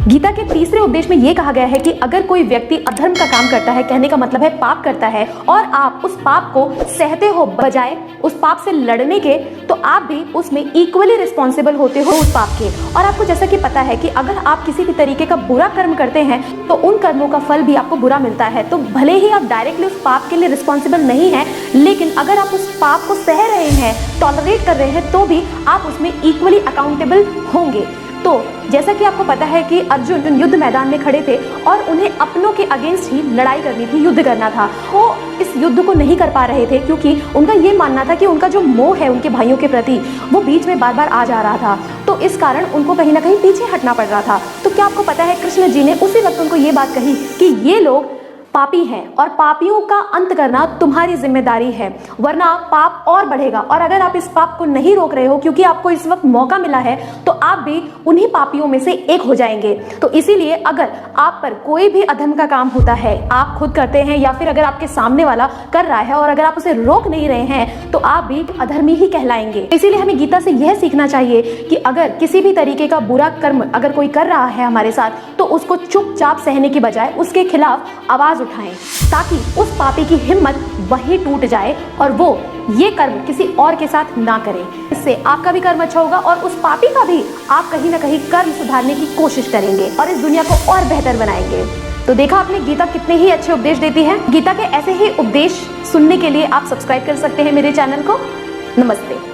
गीता के तीसरे उपदेश में यह कहा गया है कि अगर कोई व्यक्ति अधर्म का काम करता है, कहने का मतलब है पाप करता है, और आप उस पाप को सहते हो बजाय उस पाप से लड़ने के, तो आप भी उसमें इक्वली रिस्पॉन्सिबल होते हो उस पाप के। और आपको जैसा कि पता है कि अगर आप किसी भी तरीके का बुरा कर्म करते हैं तो उन कर्मों का फल भी आपको बुरा मिलता है। तो भले ही आप डायरेक्टली उस पाप के लिए रिस्पॉन्सिबल नहीं हैं, लेकिन अगर आप उस पाप को सह रहे हैं, टॉलरेट कर रहे हैं, तो भी आप उसमें इक्वली अकाउंटेबल होंगे। तो जैसा कि आपको पता है कि अर्जुन युद्ध मैदान में खड़े थे और उन्हें अपनों के अगेंस्ट ही लड़ाई करनी थी, युद्ध करना था। वो इस युद्ध को नहीं कर पा रहे थे क्योंकि उनका ये मानना था कि उनका जो मोह है उनके भाइयों के प्रति, वो बीच में बार बार आ जा रहा था। तो इस कारण उनको कहीं ना कहीं पीछे हटना पड़ रहा था। तो क्या आपको पता है, कृष्ण जी ने उसी वक्त उनको ये बात कही कि ये लोग पापी हैं और पापियों का अंत करना तुम्हारी जिम्मेदारी है, वरना पाप और बढ़ेगा। और अगर आप इस पाप को नहीं रोक रहे हो, क्योंकि आपको इस वक्त मौका मिला है, तो आप भी उन्हीं पापियों में से एक हो जाएंगे। तो इसीलिए अगर आप पर कोई भी अधर्म का काम होता है, आप खुद करते हैं या फिर अगर आपके सामने वाला कर रहा है और अगर आप उसे रोक नहीं रहे हैं, तो आप भी अधर्मी ही कहलाएंगे। इसीलिए हमें गीता से यह सीखना चाहिए कि अगर किसी भी तरीके का बुरा कर्म अगर कोई कर रहा है हमारे साथ, तो उसको चुपचाप सहने की बजाय उसके खिलाफ आवाज उठाएं, ताकि उस पापी की हिम्मत वहीं टूट जाए और वो ये कर्म किसी और के साथ ना करे। इससे आपका भी कर्म अच्छा होगा और उस पापी का भी आप कहीं ना कहीं कर्म सुधारने की कोशिश करेंगे और इस दुनिया को और बेहतर बनाएंगे। तो देखा आपने, गीता कितने ही अच्छे उपदेश देती है। गीता के ऐसे ही उपदेश सुनने के लिए आप सब्सक्राइब कर सकते हैं मेरे चैनल को। नमस्ते।